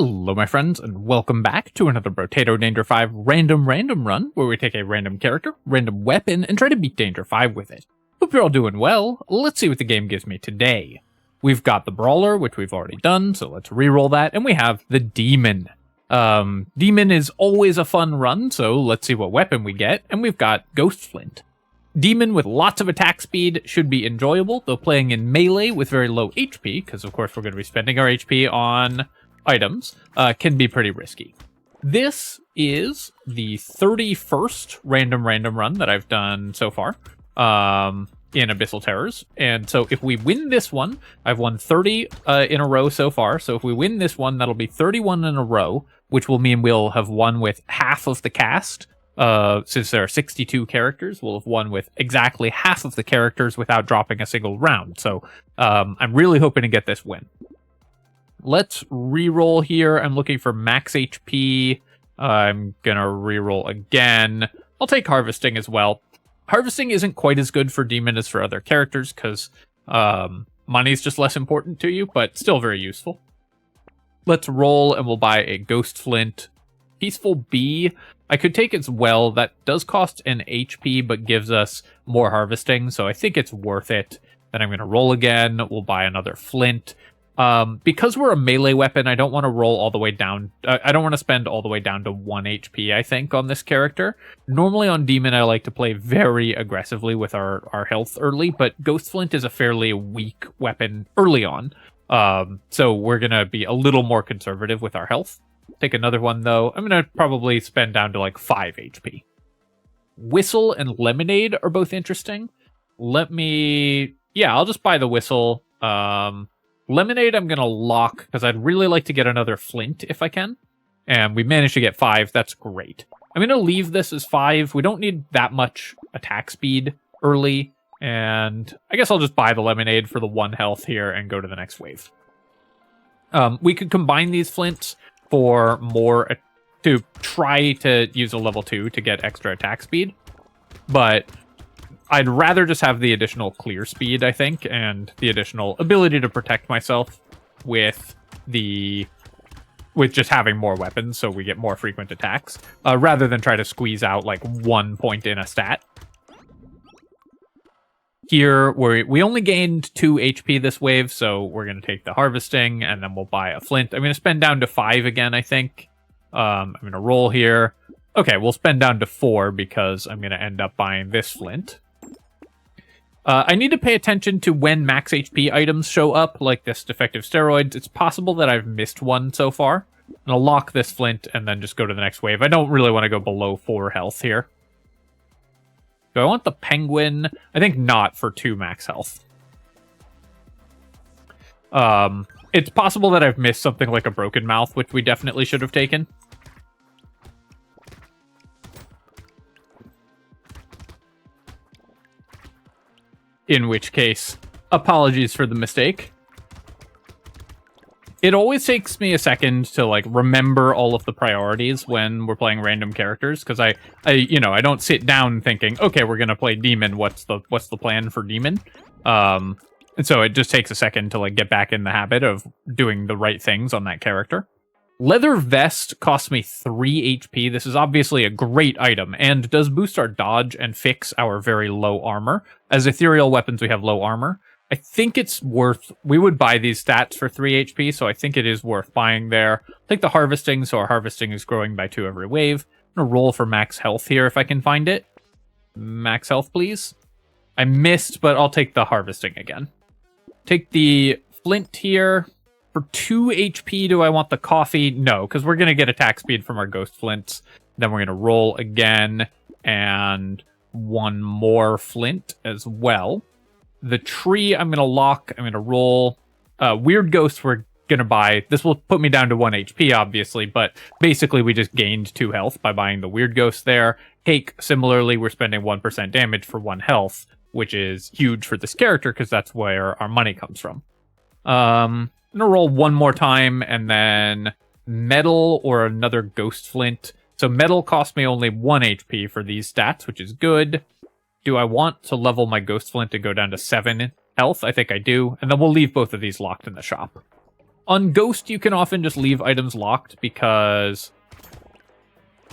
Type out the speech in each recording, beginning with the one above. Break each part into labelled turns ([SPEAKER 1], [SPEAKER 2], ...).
[SPEAKER 1] Hello my friends, and welcome back to another Brotato Danger 5 random run, where we take a random character, random weapon, and try to beat Danger 5 with it. Hope you're all doing well. Let's see what the game gives me today. We've got the Brawler, which we've already done, so let's reroll that, and we have the Demon. Demon is always a fun run, so let's see what weapon we get, and we've got Ghost Flint. Demon with lots of attack speed should be enjoyable, though playing in melee with very low HP, because of course we're going to be spending our HP on items, can be pretty risky. This is the 31st random run that I've done so far in Abyssal Terrors. And so if we win this one, I've won 30 in a row so far. So if we win this one, that'll be 31 in a row, which will mean we'll have won with half of the cast. Since there are 62 characters, we'll have won with exactly half of the characters without dropping a single round. So I'm really hoping to get this win. Let's reroll here. I'm looking for max HP. I'm gonna reroll again. I'll take Harvesting as well. Harvesting isn't quite as good for Demon as for other characters, because money's just less important to you, but still very useful. Let's roll, and we'll buy a Ghost Flint. Peaceful Bee, I could take as well. That does cost an HP, but gives us more Harvesting, so I think it's worth it. Then I'm gonna roll again. We'll buy another Flint. Because we're a melee weapon, I don't want to roll all the way down. I don't want to spend all the way down to 1 HP, I think, on this character. Normally on Demon, I like to play very aggressively with our health early, but Ghost Flint is a fairly weak weapon early on. So we're going to be a little more conservative with our health. Take another one, though. I'm going to probably spend down to like 5 HP. Whistle and Lemonade are both interesting. I'll just buy the Whistle. Lemonade I'm going to lock, because I'd really like to get another Flint if I can. And we managed to get 5. That's great. I'm going to leave this as 5. We don't need that much attack speed early. And I guess I'll just buy the Lemonade for the 1 health here and go to the next wave. We could combine these Flints for more, to try to use a level 2 to get extra attack speed. But I'd rather just have the additional clear speed, I think, and the additional ability to protect myself with just having more weapons, so we get more frequent attacks, rather than try to squeeze out like 1 point in a stat. Here, we only gained 2 HP this wave, so we're going to take the Harvesting, and then we'll buy a Flint. I'm going to spend down to 5 again, I think. I'm going to roll here. Okay, we'll spend down to 4, because I'm going to end up buying this Flint. I need to pay attention to when max HP items show up, like this Defective Steroids. It's possible that I've missed one so far. And I'll lock this Flint and then just go to the next wave. I don't really want to go below 4 health here. Do I want the Penguin? I think not for 2 max health. It's possible that I've missed something like a Broken Mouth, which we definitely should have taken. In which case, apologies for the mistake. It always takes me a second to like remember all of the priorities when we're playing random characters, because I don't sit down thinking, okay, we're gonna play Demon. What's the plan for Demon? And so it just takes a second to like get back in the habit of doing the right things on that character. Leather Vest costs me 3 HP. This is obviously a great item and does boost our dodge and fix our very low armor. As ethereal weapons, we have low armor. I think it's worth... We would buy these stats for 3 HP, so I think it is worth buying there. Take the Harvesting, so our Harvesting is growing by 2 every wave. I'm going to roll for max health here if I can find it. Max health, please. I missed, but I'll take the Harvesting again. Take the Flint here. For 2 HP, do I want the Coffee? No, because we're going to get attack speed from our Ghost Flints. Then we're going to roll again, and 1 more Flint as well. The Tree, I'm going to lock. I'm going to roll. Weird Ghosts, we're going to buy. This will put me down to 1 HP, obviously, but basically we just gained 2 health by buying the Weird Ghost there. Cake, similarly, we're spending 1% damage for 1 health, which is huge for this character, because that's where our money comes from. I'm going to roll 1 more time, and then Metal or another Ghost Flint. So Metal cost me only 1 HP for these stats, which is good. Do I want to level my Ghost Flint to go down to 7 health? I think I do. And then we'll leave both of these locked in the shop. On Ghost, you can often just leave items locked because...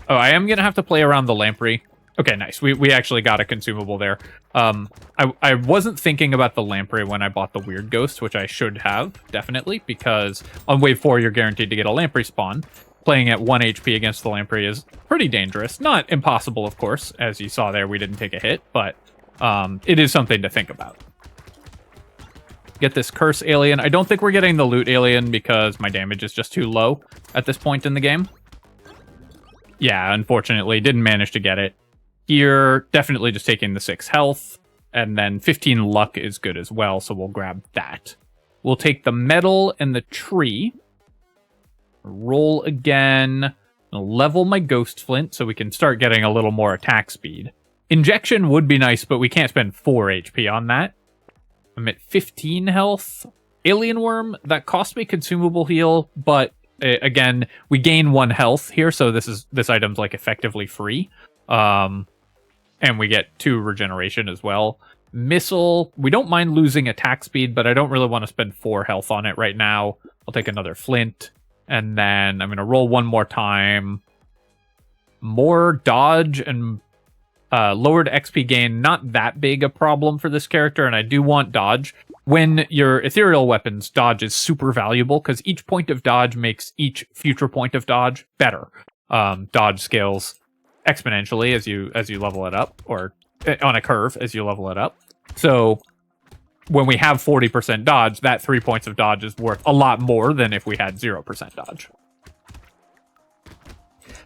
[SPEAKER 1] Oh, I am going to have to play around the lamprey. Okay, nice. We actually got a consumable there. I wasn't thinking about the lamprey when I bought the weird ghost, which I should have, definitely, because on wave 4, you're guaranteed to get a lamprey spawn. Playing at 1 HP against the lamprey is pretty dangerous. Not impossible, of course. As you saw there, we didn't take a hit, but it is something to think about. Get this curse alien. I don't think we're getting the loot alien because my damage is just too low at this point in the game. Yeah, unfortunately, didn't manage to get it. Here, definitely just taking the 6 health, and then 15 luck is good as well, so we'll grab that. We'll take the metal and the tree. Roll again. I'll level my ghost flint so we can start getting a little more attack speed. Injection would be nice, but we can't spend 4 HP on that. I'm at 15 health. Alien worm, that cost me consumable heal, but again, we gain 1 health here, so this item's like effectively free. And we get 2 regeneration as well. Missile, we don't mind losing attack speed, but I don't really want to spend 4 health on it right now. I'll take another flint, and then I'm going to roll 1 more time. More dodge and lowered XP gain, not that big a problem for this character, and I do want dodge. When your ethereal weapons, dodge is super valuable, because each point of dodge makes each future point of dodge better. Dodge scales exponentially as you level it up, or on a curve as you level it up. So when we have 40% dodge, that 3 points of dodge is worth a lot more than if we had 0% dodge.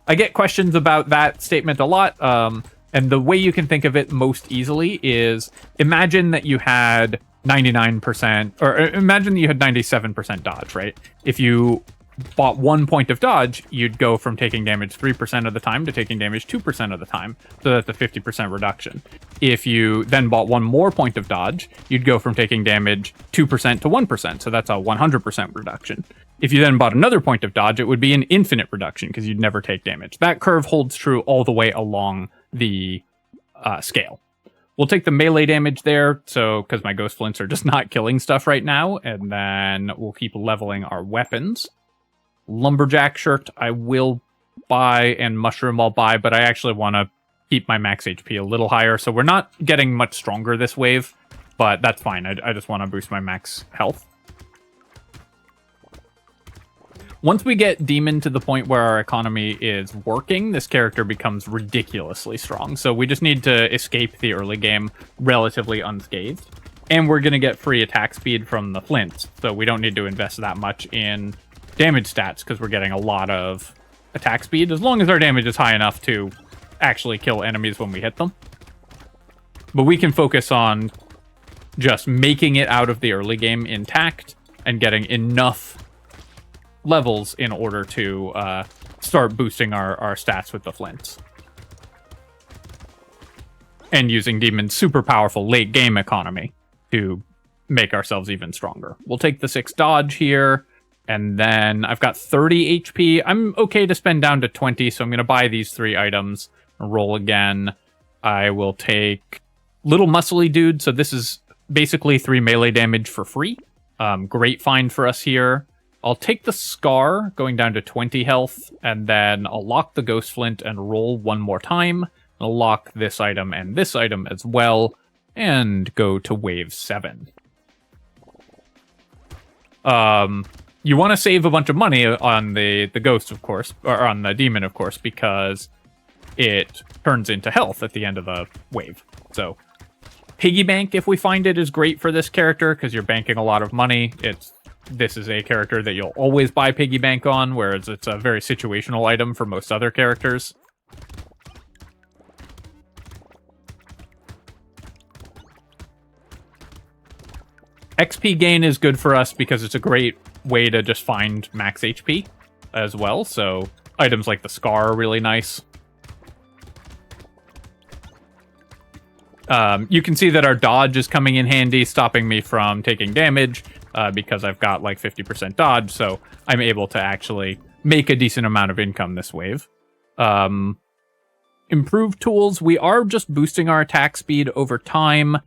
[SPEAKER 1] I get questions about that statement a lot, and the way you can think of it most easily is imagine that you had 99%, or imagine that you had 97% dodge, right? If you bought 1 point of dodge, you'd go from taking damage 3% of the time to taking damage 2% of the time. So that's a 50% reduction. If you then bought 1 more point of dodge, you'd go from taking damage 2% to 1%. So that's a 100% reduction. If you then bought another point of dodge, it would be an infinite reduction because you'd never take damage. That curve holds true all the way along the scale. We'll take the melee damage there, so because my ghost flints are just not killing stuff right now, and then we'll keep leveling our weapons. Lumberjack shirt I will buy, and mushroom I'll buy, but I actually want to keep my max HP a little higher, so we're not getting much stronger this wave, but that's fine. I just want to boost my max health. Once we get Demon to the point where our economy is working, this character becomes ridiculously strong. So we just need to escape the early game relatively unscathed. And we're going to get free attack speed from the flints. So we don't need to invest that much in damage stats because we're getting a lot of attack speed, as long as our damage is high enough to actually kill enemies when we hit them. But we can focus on just making it out of the early game intact and getting enough levels in order to start boosting our stats with the flints. And using Demon's super powerful late game economy to make ourselves even stronger. We'll take the 6 dodge here, and then I've got 30 HP. I'm okay to spend down to 20, so I'm going to buy these 3 items. Roll again. I will take Little Muscly Dude, so this is basically 3 melee damage for free. Great find for us here. I'll take the Scar, going down to 20 health, and then I'll lock the Ghost Flint and roll 1 more time. I'll lock this item and this item as well, and go to wave 7. You want to save a bunch of money on the Ghost, of course, or on the Demon, of course, because it turns into health at the end of the wave. So, Piggy Bank, if we find it, is great for this character, because you're banking a lot of money. This is a character that you'll always buy Piggy Bank on, whereas it's a very situational item for most other characters. XP gain is good for us because it's a great way to just find max HP as well, so items like the Scar are really nice. You can see that our dodge is coming in handy, stopping me from taking damage, because I've got like 50% dodge, so I'm able to actually make a decent amount of income this wave. Improved tools, we are just boosting our attack speed over time,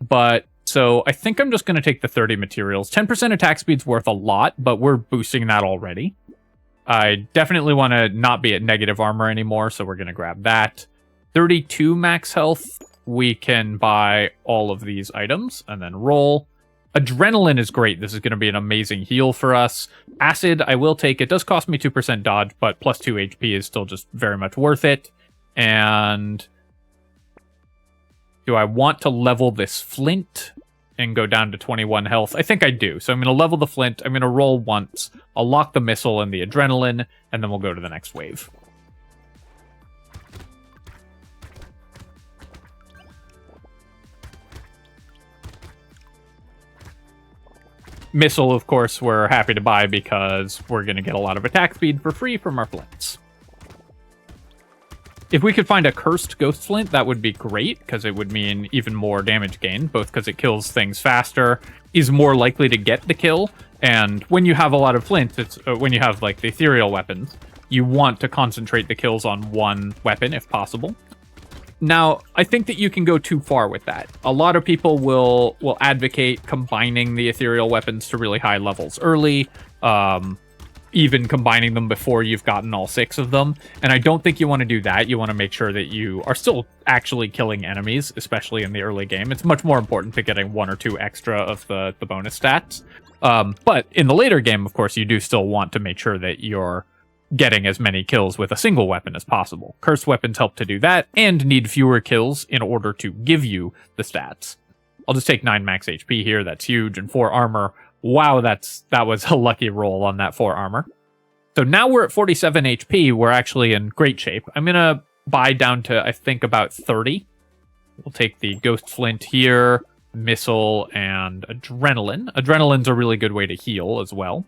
[SPEAKER 1] but So I think I'm just going to take the 30 materials. 10% attack speed's worth a lot, but we're boosting that already. I definitely want to not be at negative armor anymore, so we're going to grab that. 32 max health. We can buy all of these items and then roll. Adrenaline is great. This is going to be an amazing heal for us. Acid, I will take. It does cost me 2% dodge, but plus 2 HP is still just very much worth it. And do I want to level this Flint and go down to 21 health? I think I do. So I'm going to level the Flint. I'm going to roll once. I'll lock the missile and the adrenaline, and then we'll go to the next wave. Missile, of course, we're happy to buy because we're going to get a lot of attack speed for free from our Flints. If we could find a cursed Ghost Flint, that would be great, because it would mean even more damage gain, both because it kills things faster, is more likely to get the kill, and when you have a lot of Flints, it's when you have, like, the ethereal weapons, you want to concentrate the kills on one weapon, if possible. Now, I think that you can go too far with that. A lot of people will advocate combining the ethereal weapons to really high levels early, even combining them before you've gotten all 6 of them. And I don't think you want to do that. You want to make sure that you are still actually killing enemies, especially in the early game. It's much more important to getting 1 or 2 extra of the bonus stats. But in the later game, of course, you do still want to make sure that you're getting as many kills with a single weapon as possible. Cursed weapons help to do that, and need fewer kills in order to give you the stats. I'll just take 9 max HP here, that's huge, and 4 armor. Wow, that was a lucky roll on that 4 armor. So now we're at 47 HP, we're actually in great shape. I'm gonna buy down to, I think, about 30. We'll take the Ghost Flint here, Missile, and Adrenaline. Adrenaline's a really good way to heal as well.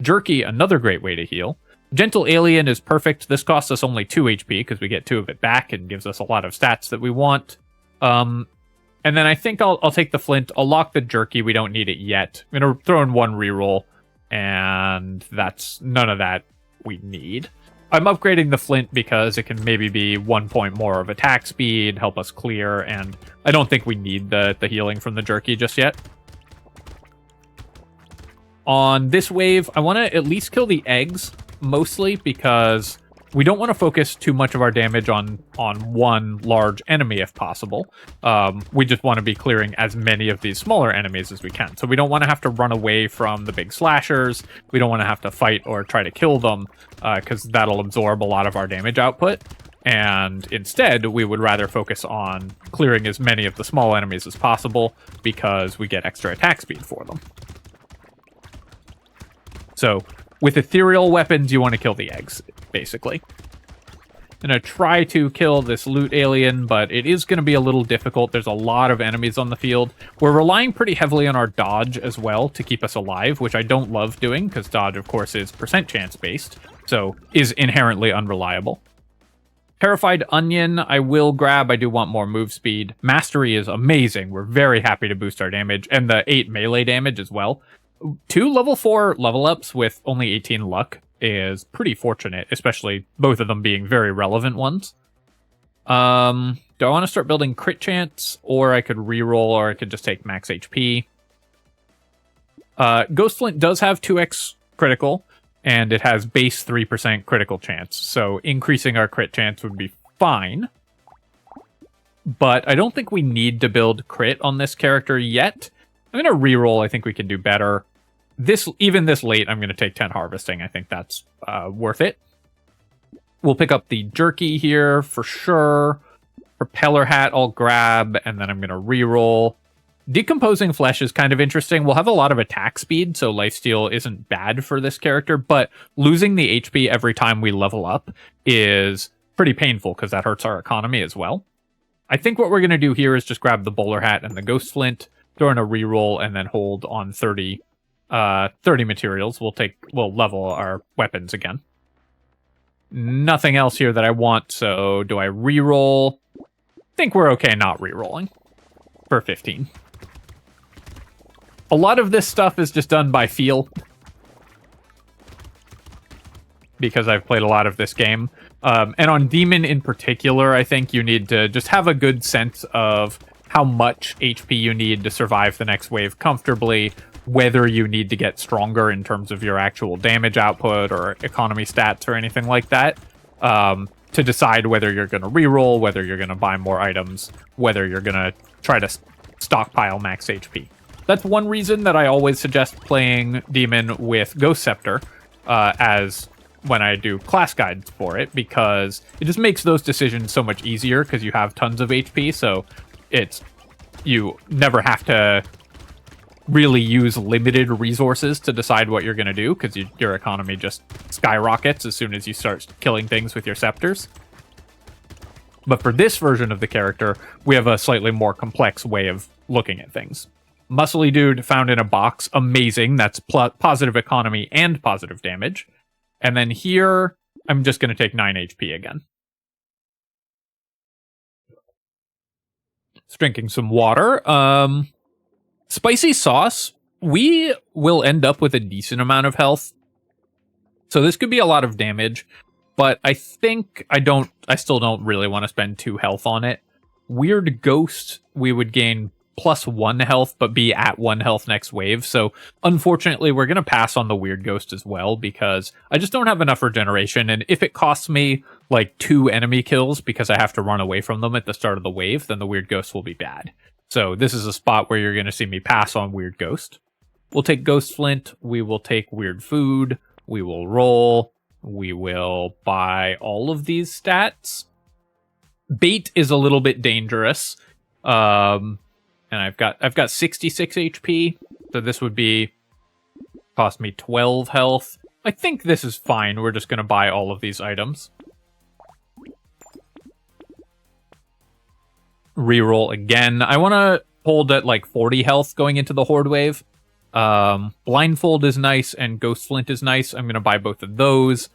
[SPEAKER 1] Jerky, another great way to heal. Gentle Alien is perfect. This costs us only 2 HP because we get 2 of it back and gives us a lot of stats that we want. And then I think I'll take the Flint. I'll lock the Jerky. We don't need it yet. I'm going to throw in 1 reroll, and that's none of that we need. I'm upgrading the Flint because it can maybe be 1 point more of attack speed, help us clear, and I don't think we need the healing from the Jerky just yet. On this wave, I want to at least kill the eggs, mostly because we don't want to focus too much of our damage on one large enemy if possible. We just want to be clearing as many of these smaller enemies as we can. So we don't want to have to run away from the big slashers. We don't want to have to fight or try to kill them because that'll absorb a lot of our damage output. And instead, we would rather focus on clearing as many of the small enemies as possible because we get extra attack speed for them. So with ethereal weapons, you want to kill the eggs, basically. I'm going to try to kill this loot alien, but it is going to be a little difficult. There's a lot of enemies on the field. We're relying pretty heavily on our dodge as well to keep us alive, which I don't love doing, because dodge, of course, is percent chance based, so is inherently unreliable. Terrified Onion, I will grab. I do want more move speed. Mastery is amazing. We're very happy to boost our damage, and the 8 melee damage as well. 2 level 4 level ups with only 18 luck is pretty fortunate, especially both of them being very relevant ones. Do I want to start building crit chance, or I could reroll, or I could just take max HP? Ghost Flint does have 2x critical, and it has base 3% critical chance, so increasing our crit chance would be fine. But I don't think we need to build crit on this character yet. I'm going to reroll. I think we can do better. Even this late, I'm going to take 10 harvesting. I think that's worth it. We'll pick up the Jerky here for sure. Propeller Hat I'll grab, and then I'm going to reroll. Decomposing Flesh is kind of interesting. We'll have a lot of attack speed, so lifesteal isn't bad for this character, but losing the HP every time we level up is pretty painful because that hurts our economy as well. I think what we're going to do here is just grab the Bowler Hat and the Ghost Flint, throw in a reroll, and then hold on 30 materials. We'll level our weapons again. Nothing else here that I want, so do I reroll? I think we're okay not rerolling for 15. A lot of this stuff is just done by feel, because I've played a lot of this game. And on Demon in particular, I think you need to just have a good sense of how much HP you need to survive the next wave comfortably, whether you need to get stronger in terms of your actual damage output or economy stats or anything like that, to decide whether you're going to reroll, whether you're going to buy more items, whether you're going to try to stockpile max HP. That's one reason that I always suggest playing Demon with Ghost Scepter as when I do class guides for it, because it just makes those decisions so much easier because you have tons of HP, so you never have to really use limited resources to decide what you're going to do, because your economy just skyrockets as soon as you start killing things with your scepters. But for this version of the character, we have a slightly more complex way of looking at things. Muscly dude found in a box, amazing. That's positive economy and positive damage. And then here, I'm just going to take 9 HP again. Just drinking some water. Spicy sauce, we will end up with a decent amount of health. So this could be a lot of damage, but I think I still don't really want to spend 2 health on it. Weird Ghost, we would gain +1 health, but be at 1 health next wave. So unfortunately, we're going to pass on the Weird Ghost as well, because I just don't have enough regeneration. And if it costs me like 2 enemy kills because I have to run away from them at the start of the wave, then the Weird Ghost will be bad. So this is a spot where you're going to see me pass on Weird Ghost. We'll take Ghost Flint. We will take Weird Food. We will roll. We will buy all of these stats. Bait is a little bit dangerous. And I've got 66 HP, so this would cost me 12 health. I think this is fine. We're just going to buy all of these items. Reroll again. I want to hold at like 40 health going into the Horde wave. Blindfold is nice, and Ghost Flint is nice. I'm going to buy both of those.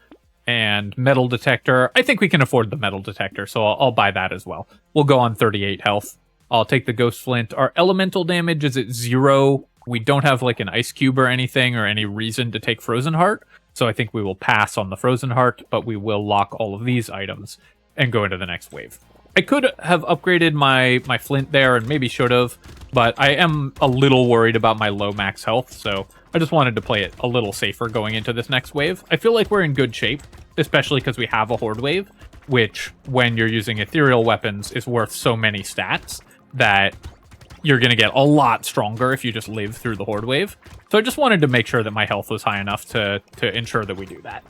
[SPEAKER 1] And Metal Detector. I think we can afford the Metal Detector, so I'll buy that as well. We'll go on 38 health. I'll take the Ghost Flint. Our elemental damage is at 0. We don't have like an Ice Cube or anything or any reason to take Frozen Heart. So I think we will pass on the Frozen Heart, but we will lock all of these items and go into the next wave. I could have upgraded my Flint there and maybe should have, but I am a little worried about my low max health. So I just wanted to play it a little safer going into this next wave. I feel like we're in good shape, especially because we have a Horde wave, which when you're using ethereal weapons is worth so many stats that you're going to get a lot stronger if you just live through the Horde wave. So I just wanted to make sure that my health was high enough to ensure that we do that.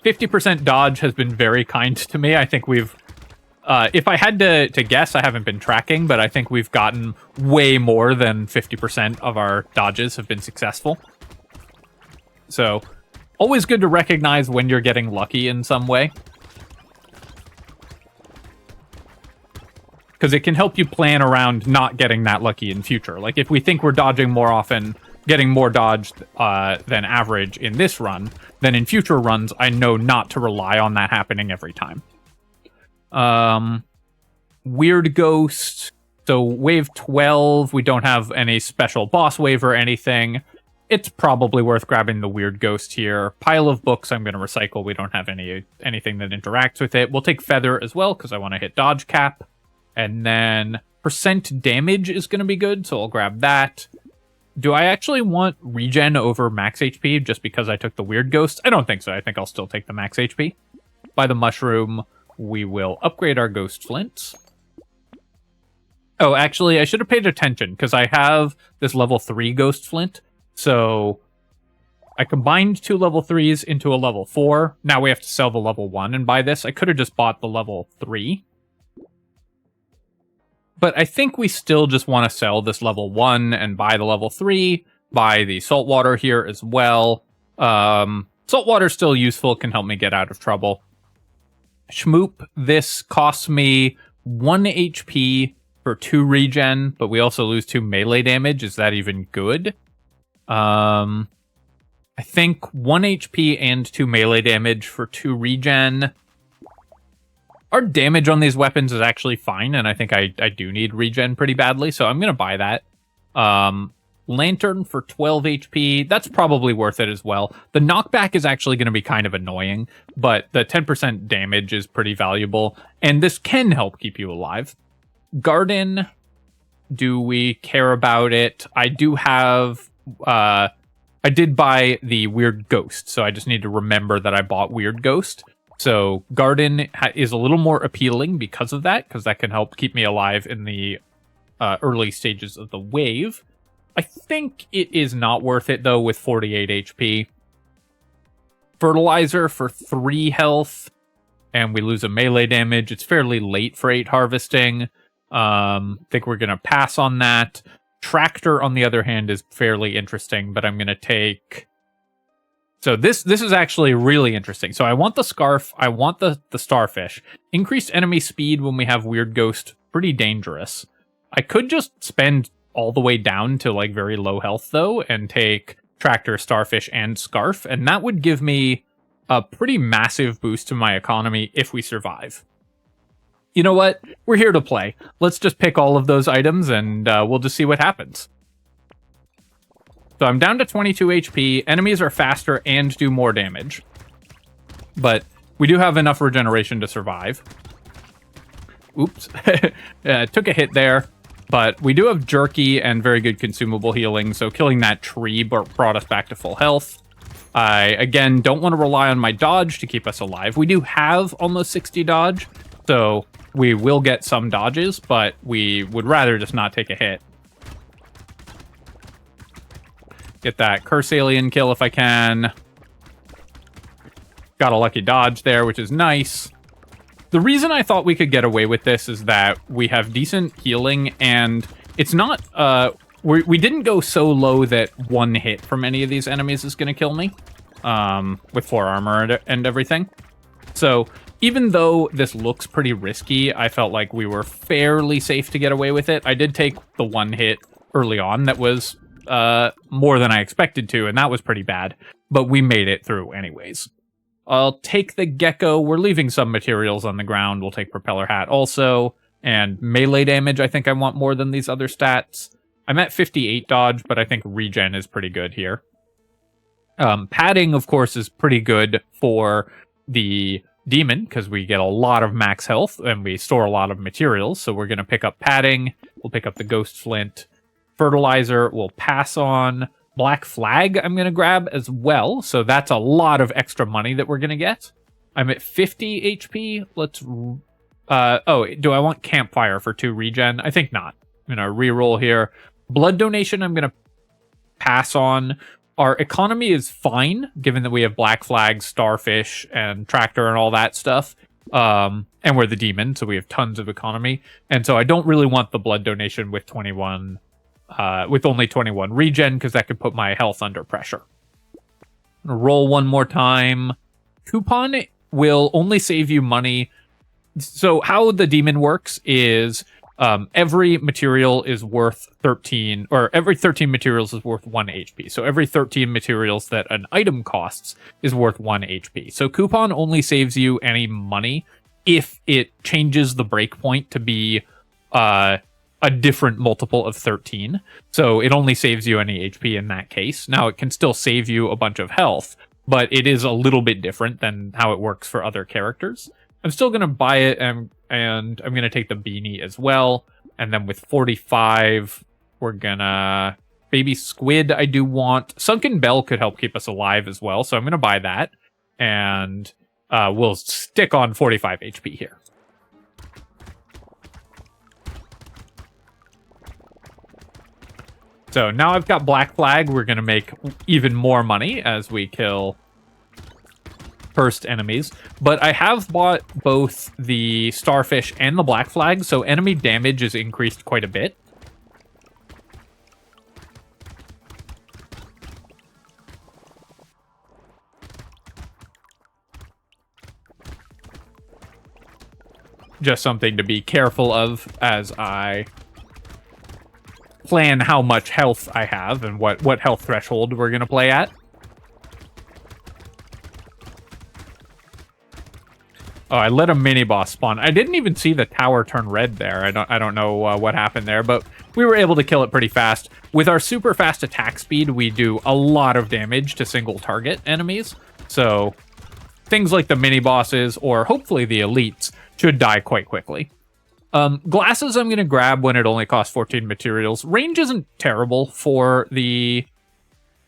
[SPEAKER 1] 50% dodge has been very kind to me. I think we've, if I had to guess, I haven't been tracking, but I think we've gotten way more than 50% of our dodges have been successful. So always good to recognize when you're getting lucky in some way, because it can help you plan around not getting that lucky in future. Like if we think we're dodging more often, getting more dodged than average in this run, then in future runs, I know not to rely on that happening every time. Weird Ghost. So wave 12, we don't have any special boss wave or anything. It's probably worth grabbing the Weird Ghost here. Pile of books I'm going to recycle. We don't have anything that interacts with it. We'll take Feather as well because I want to hit dodge cap. And then percent damage is going to be good, so I'll grab that. Do I actually want regen over max HP just because I took the Weird Ghost? I don't think so. I think I'll still take the max HP. By the mushroom, we will upgrade our Ghost Flint. Oh, actually, I should have paid attention because I have this level 3 Ghost Flint. So I combined 2 level 3s into a level 4. Now we have to sell the level 1 and buy this. I could have just bought the level 3. But I think we still just want to sell this level 1 and buy the level 3, buy the saltwater here as well. Saltwater is still useful, can help me get out of trouble. Schmoop, this costs me 1 HP for 2 regen, but we also lose 2 melee damage. Is that even good? I think 1 HP and 2 melee damage for 2 regen. Our damage on these weapons is actually fine, and I think I do need regen pretty badly, so I'm going to buy that. Lantern for 12 HP, that's probably worth it as well. The knockback is actually going to be kind of annoying, but the 10% damage is pretty valuable, and this can help keep you alive. Garden, do we care about it? I do have, I did buy the Weird Ghost, so I just need to remember that I bought Weird Ghost. So Garden is a little more appealing because of that, because that can help keep me alive in the early stages of the wave. I think it is not worth it, though, with 48 HP. Fertilizer for 3 health, and we lose a melee damage. It's fairly late for 8 harvesting. Think we're going to pass on that. Tractor, on the other hand, is fairly interesting, but I'm going to take... So this is actually really interesting. So I want the Scarf, I want the Starfish. Increased enemy speed when we have Weird Ghost, pretty dangerous. I could just spend all the way down to like very low health though, and take Tractor, Starfish, and Scarf, and that would give me a pretty massive boost to my economy if we survive. You know what? We're here to play. Let's just pick all of those items and we'll just see what happens. So I'm down to 22 HP. Enemies are faster and do more damage. But we do have enough regeneration to survive. Oops. Took a hit there. But we do have Jerky and very good consumable healing, so killing that tree brought us back to full health. I, again, don't want to rely on my dodge to keep us alive. We do have almost 60 dodge, so we will get some dodges, but we would rather just not take a hit. Get that Curse Alien kill if I can. Got a lucky dodge there, which is nice. The reason I thought we could get away with this is that we have decent healing, and it's not... we didn't go so low that one hit from any of these enemies is going to kill me. With 4 armor and everything. So, even though this looks pretty risky, I felt like we were fairly safe to get away with it. I did take the one hit early on that was more than I expected to, and that was pretty bad. But we made it through anyways. I'll take the Gecko. We're leaving some materials on the ground. We'll take Propeller Hat also. And melee damage, I think I want more than these other stats. I'm at 58 dodge, but I think regen is pretty good here. Padding, of course, is pretty good for the demon, because we get a lot of max health, and we store a lot of materials. So we're going to pick up padding. We'll pick up the Ghost Flint. Fertilizer, we'll pass on. Black Flag I'm going to grab as well, so that's a lot of extra money that we're going to get. I'm at 50 HP. Let's... oh, do I want Campfire for 2 regen? I think not. I'm going to reroll here. Blood Donation I'm going to pass on. Our economy is fine, given that we have Black Flag, Starfish, and Tractor and all that stuff. And we're the demon, so we have tons of economy. And so I don't really want the Blood Donation with 21... with only 21 regen, because that could put my health under pressure. Roll one more time. Coupon will only save you money. So how the demon works is every material is worth 13, or every 13 materials is worth 1 HP. So every 13 materials that an item costs is worth 1 HP. So coupon only saves you any money if it changes the breakpoint to be a different multiple of 13. So it only saves you any HP in that case. Now, it can still save you a bunch of health, but it is a little bit different than how it works for other characters. I'm still going to buy it, and I'm going to take the beanie as well. And then with 45, we're going to... Baby Squid I do want. Sunken Bell could help keep us alive as well, so I'm going to buy that. And we'll stick on 45 HP here. So now I've got Black Flag. We're going to make even more money as we kill first enemies. But I have bought both the Starfish and the Black Flag, so enemy damage is increased quite a bit. Just something to be careful of as I plan how much health I have and what health threshold we're going to play at. Oh, I let a mini-boss spawn. I didn't even see the tower turn red there. I don't know what happened there, but we were able to kill it pretty fast. With our super fast attack speed, we do a lot of damage to single target enemies. So things like the mini-bosses, or hopefully the elites, should die quite quickly. Glasses I'm going to grab when it only costs 14 materials. Range isn't terrible for the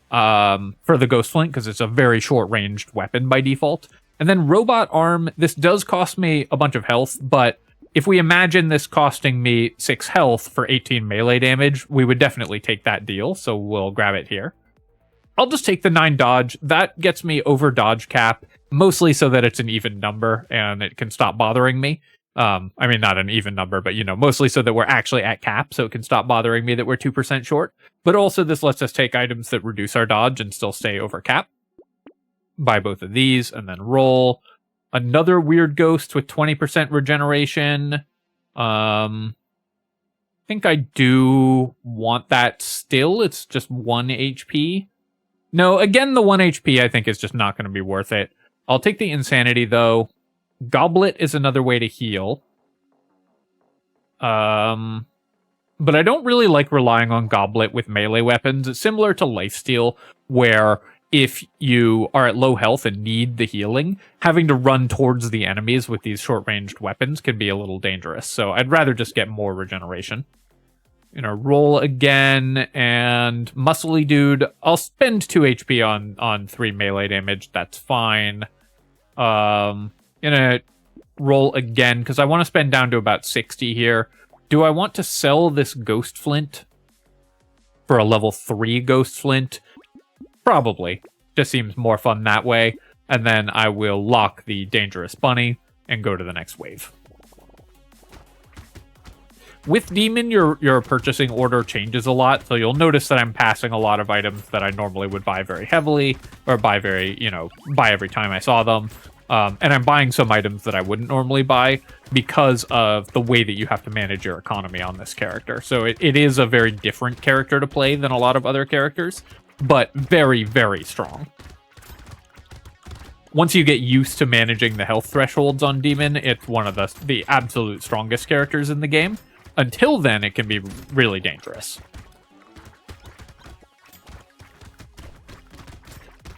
[SPEAKER 1] Ghost Flint, because it's a very short-ranged weapon by default. And then Robot Arm, this does cost me a bunch of health, but if we imagine this costing me 6 health for 18 melee damage, we would definitely take that deal, so we'll grab it here. I'll just take the 9 dodge. That gets me over dodge cap, mostly so that it's an even number and it can stop bothering me. I mean, not an even number, but, you know, mostly so that we're actually at cap, so it can stop bothering me that we're 2% short. But also this lets us take items that reduce our dodge and still stay over cap. Buy both of these, and then roll. Another weird ghost with 20% regeneration. I think I do want that still. It's just 1 HP. No, again, the 1 HP I think is just not going to be worth it. I'll take the Insanity, though. Goblet is another way to heal. But I don't really like relying on Goblet with melee weapons. It's similar to Lifesteal, where if you are at low health and need the healing, having to run towards the enemies with these short-ranged weapons can be a little dangerous. So I'd rather just get more regeneration. You know, roll again, and Muscly Dude, I'll spend 2 HP on 3 melee damage. That's fine. Gonna roll again, because I want to spend down to about 60 here. Do I want to sell this Ghost Flint for a level 3 Ghost Flint? Probably. Just seems more fun that way. And then I will lock the Dangerous Bunny and go to the next wave. With Demon, your purchasing order changes a lot, so you'll notice that I'm passing a lot of items that I normally would buy very heavily, or buy every time I saw them. And I'm buying some items that I wouldn't normally buy because of the way that you have to manage your economy on this character. So it is a very different character to play than a lot of other characters, but very, very strong. Once you get used to managing the health thresholds on Demon, it's one of the absolute strongest characters in the game. Until then, it can be really dangerous.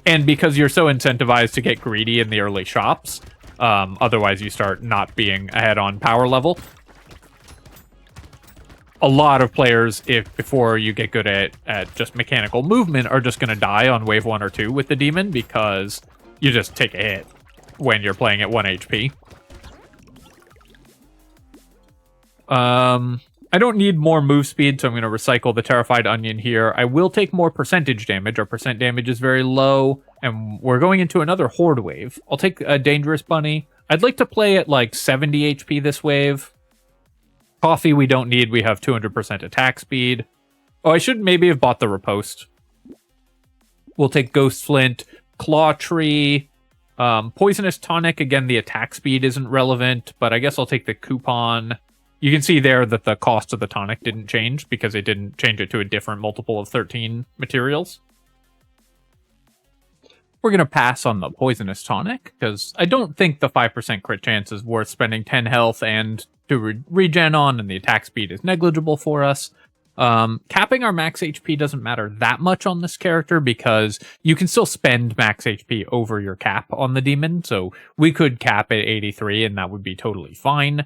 [SPEAKER 1] And because you're so incentivized to get greedy in the early shops, otherwise you start not being ahead on power level. A lot of players, before you get good at just mechanical movement, are just going to die on wave 1 or 2 with the Demon, because you just take a hit when you're playing at 1 HP. I don't need more move speed, so I'm going to recycle the Terrified Onion here. I will take more percentage damage. Our percent damage is very low, and we're going into another Horde wave. I'll take a Dangerous Bunny. I'd like to play at like 70 HP this wave. Coffee we don't need. We have 200% attack speed. Oh, I should maybe have bought the Riposte. We'll take Ghost Flint, Claw Tree, Poisonous Tonic. Again, the attack speed isn't relevant, but I guess I'll take the Coupon. You can see there that the cost of the tonic didn't change because it didn't change it to a different multiple of 13 materials. We're going to pass on the Poisonous Tonic, because I don't think the 5% crit chance is worth spending 10 health and to regen on, and the attack speed is negligible for us. Capping our max HP doesn't matter that much on this character, because you can still spend max HP over your cap on the Demon, so we could cap at 83 and that would be totally fine.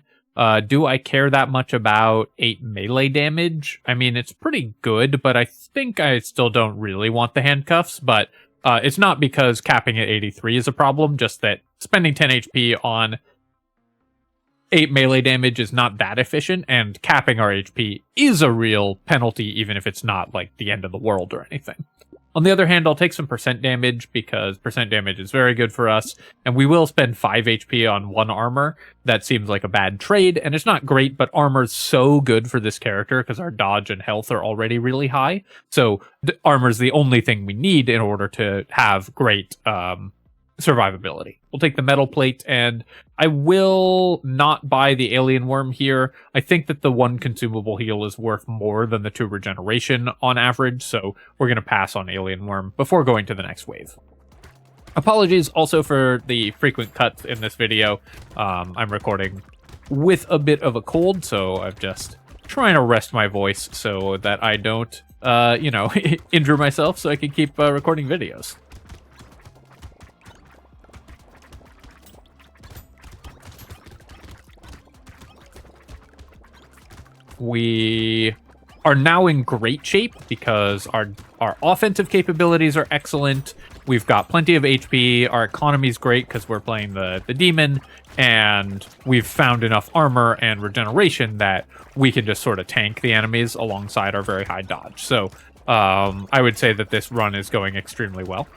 [SPEAKER 1] Do I care that much about 8 melee damage? I mean, it's pretty good, but I think I still don't really want the handcuffs, but it's not because capping at 83 is a problem, just that spending 10 HP on 8 melee damage is not that efficient, and capping our HP is a real penalty, even if it's not like the end of the world or anything. On the other hand, I'll take some percent damage, because percent damage is very good for us, and we will spend 5 HP on 1 armor. That seems like a bad trade, and it's not great, but armor's so good for this character because our dodge and health are already really high. So armor's the only thing we need in order to have great survivability. We'll take the metal plate, and I will not buy the alien worm here. I think that the 1 consumable heal is worth more than the 2 regeneration on average, so we're going to pass on alien worm before going to the next wave. Apologies also for the frequent cuts in this video. I'm recording with a bit of a cold, so I'm just trying to rest my voice so that I don't, injure myself so I can keep recording videos. We are now in great shape because our offensive capabilities are excellent. We've got plenty of HP. Our economy's great because we're playing the demon, and we've found enough armor and regeneration that we can just sort of tank the enemies alongside our very high dodge. So I would say that this run is going extremely well.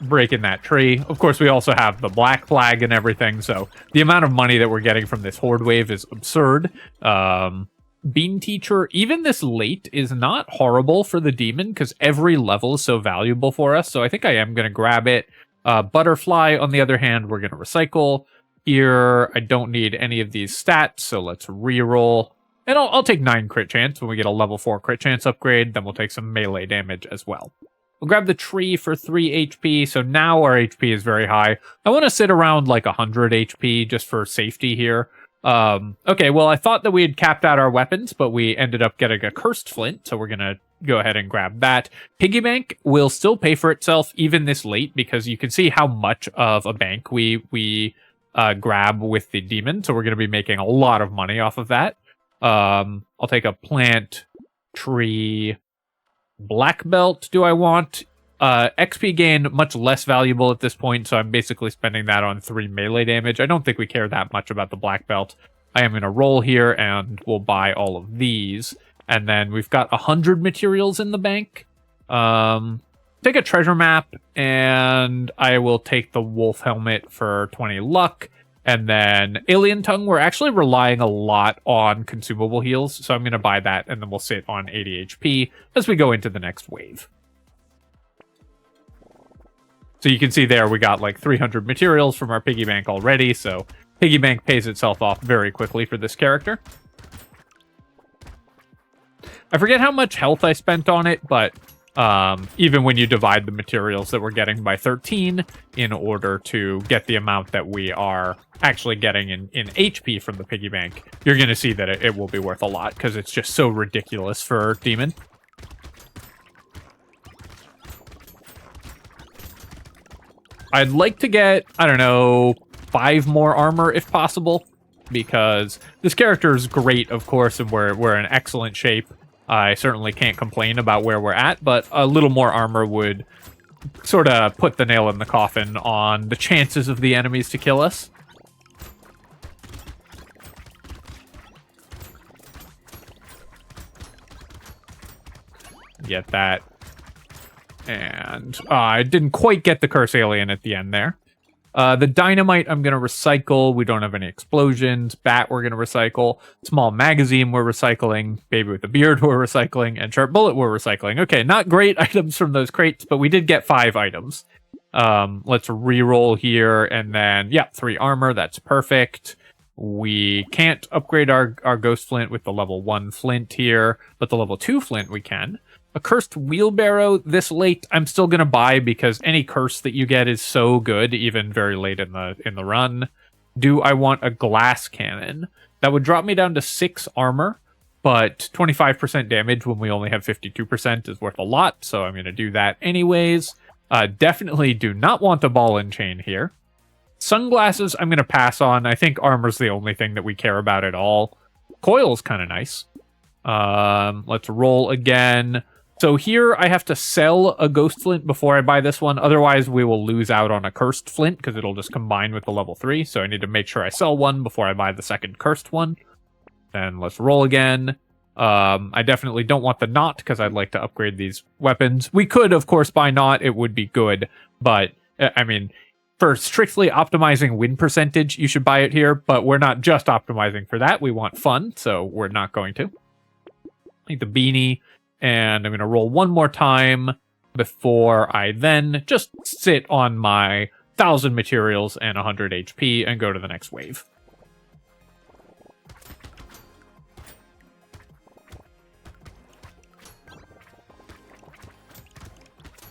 [SPEAKER 1] Breaking that tree. Of course, we also have the black flag and everything, so the amount of money that we're getting from this horde wave is absurd. Bean Teacher, even this late, is not horrible for the demon because every level is so valuable for us, so I think I am going to grab it. Butterfly, on the other hand, we're going to recycle. Here, I don't need any of these stats, so let's reroll. And I'll take 9 crit chance when we get a level 4 crit chance upgrade, then we'll take some melee damage as well. We'll grab the tree for 3 HP, so now our HP is very high. I want to sit around like 100 HP just for safety here. Okay, well, I thought that we had capped out our weapons, but we ended up getting a cursed flint, so we're going to go ahead and grab that. Piggy bank will still pay for itself even this late, because you can see how much of a bank we grab with the demon, so we're going to be making a lot of money off of that. I'll take a plant, tree... Black belt do I want? XP gain, much less valuable at this point, so I'm basically spending that on 3 melee damage. I don't think we care that much about the black belt. I am going to roll here, and we'll buy all of these. And then we've got 100 materials in the bank. Take a treasure map, and I will take the wolf helmet for 20 luck. And then Alien Tongue, we're actually relying a lot on consumable heals, so I'm going to buy that, and then we'll sit on 80 HP as we go into the next wave. So you can see there we got like 300 materials from our piggy bank already, so piggy bank pays itself off very quickly for this character. I forget how much health I spent on it, but even when you divide the materials that we're getting by 13 in order to get the amount that we are actually getting in HP from the piggy bank, you're going to see that it will be worth a lot because it's just so ridiculous for demon. I'd like to get, I don't know, 5 more armor if possible, because this character is great, of course, and we're in excellent shape. I certainly can't complain about where we're at, but a little more armor would sort of put the nail in the coffin on the chances of the enemies to kill us. Get that. And I didn't quite get the curse alien at the end there. The dynamite I'm going to recycle. We don't have any explosions. Bat we're going to recycle. Small magazine we're recycling. Baby with a beard we're recycling. And sharp bullet we're recycling. Okay, not great items from those crates, but we did get 5 items. Let's re-roll here. And then, yeah, 3 armor. That's perfect. We can't upgrade our ghost flint with the level 1 flint here, but the level 2 flint we can. A cursed wheelbarrow this late I'm still going to buy because any curse that you get is so good, even very late in the run. Do I want a glass cannon? That would drop me down to 6 armor, but 25% damage when we only have 52% is worth a lot, so I'm going to do that anyways. Definitely do not want the ball and chain here. Sunglasses I'm going to pass on. I think armor's the only thing that we care about at all. Coil's kind of nice. Let's roll again. So here I have to sell a ghost flint before I buy this one. Otherwise we will lose out on a cursed flint because it'll just combine with the level 3. So I need to make sure I sell one before I buy the second cursed one. Then let's roll again. I definitely don't want the knot because I'd like to upgrade these weapons. We could, of course, buy knot. It would be good. But, I mean, for strictly optimizing win percentage, you should buy it here. But we're not just optimizing for that. We want fun, so we're not going to. I think the beanie. And I'm going to roll one more time before I then just sit on my 1,000 materials and 100 HP and go to the next wave.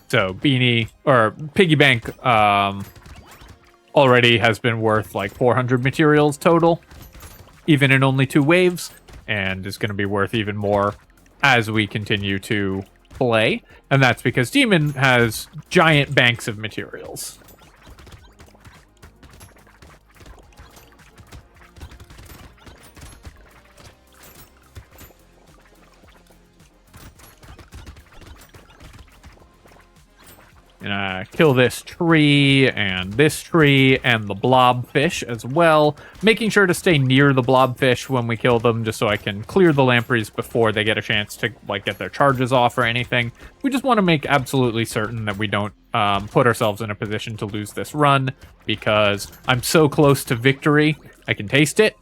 [SPEAKER 1] So Beanie, or Piggy Bank, already has been worth like 400 materials total, even in only 2 waves, and is going to be worth even more as we continue to play. And that's because Demon has giant banks of materials. Kill this tree and the blobfish as well, making sure to stay near the blobfish when we kill them, just so I can clear the lampreys before they get a chance to like get their charges off or anything. We just want to make absolutely certain that we don't put ourselves in a position to lose this run, because I'm so close to victory. I can taste it.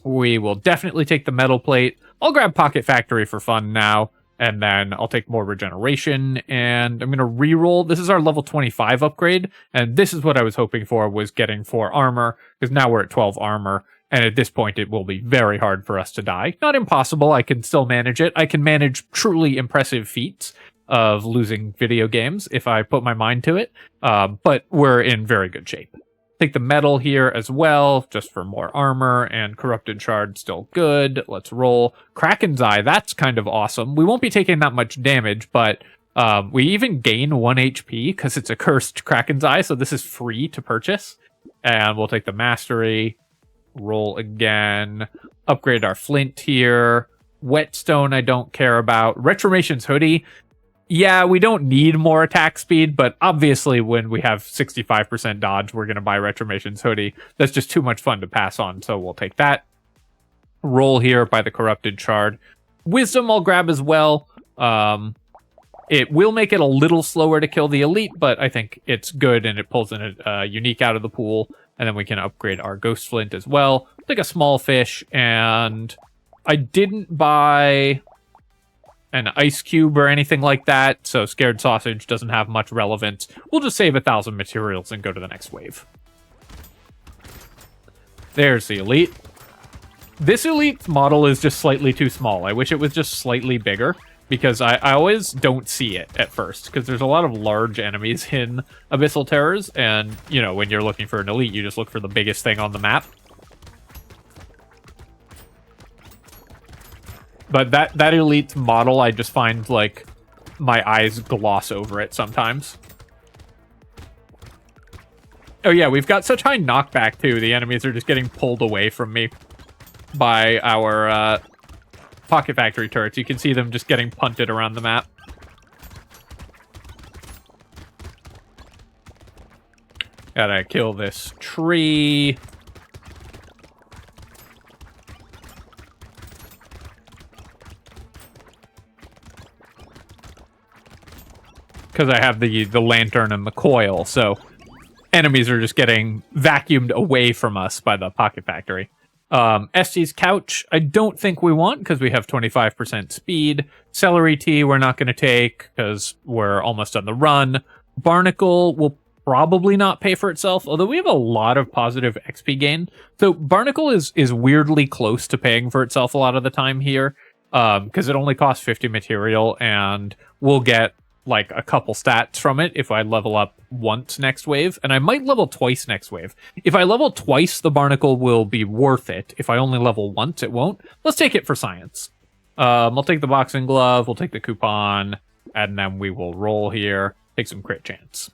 [SPEAKER 1] We will definitely take the metal plate. I'll grab Pocket Factory for fun now. And then I'll take more regeneration, and I'm going to reroll. This is our level 25 upgrade, and this is what I was hoping for, was getting 4 armor, because now we're at 12 armor, and at this point it will be very hard for us to die. Not impossible, I can still manage it. I can manage truly impressive feats of losing video games if I put my mind to it, but we're in very good shape. Take the metal here as well, just for more armor, and corrupted shard still good. Let's roll. Kraken's Eye, that's kind of awesome. We won't be taking that much damage, but we even gain 1 HP because it's a cursed Kraken's Eye, so this is free to purchase. And we'll take the Mastery, roll again, upgrade our Flint here. Whetstone I don't care about. Retrimation's Hoodie. Yeah, we don't need more attack speed, but obviously when we have 65% dodge, we're going to buy Retrimation's Hoodie. That's just too much fun to pass on, so we'll take that. Roll here by the Corrupted Shard. Wisdom I'll grab as well. It will make it a little slower to kill the Elite, but I think it's good, and it pulls in a unique out of the pool. And then we can upgrade our Ghost Flint as well. Take a small fish, and I didn't buy an ice cube or anything like that, so Scared Sausage doesn't have much relevance. We'll just save 1,000 materials and go to the next wave. There's the Elite. This Elite model is just slightly too small. I wish it was just slightly bigger, because I always don't see it at first, because there's a lot of large enemies in Abyssal Terrors, and, you know, when you're looking for an Elite, you just look for the biggest thing on the map. But that Elite model, I just find, like, my eyes gloss over it sometimes. Oh yeah, we've got such high knockback, too. The enemies are just getting pulled away from me by our Pocket Factory turrets. You can see them just getting punted around the map. Gotta kill this tree. Because I have the lantern and the coil, so enemies are just getting vacuumed away from us by the Pocket Factory. Estes Couch, I don't think we want, because we have 25% speed. Celery Tea, we're not going to take, because we're almost on the run. Barnacle will probably not pay for itself, although we have a lot of positive XP gain. So Barnacle is weirdly close to paying for itself a lot of the time here, because it only costs 50 material, and we'll get like a couple stats from it if I level up once next wave, and I might level twice next wave. If I level twice, the Barnacle will be worth it. If I only level once, it won't. Let's take it for science. I'll take the boxing glove, we'll take the coupon, and then we will roll here, take some crit chance.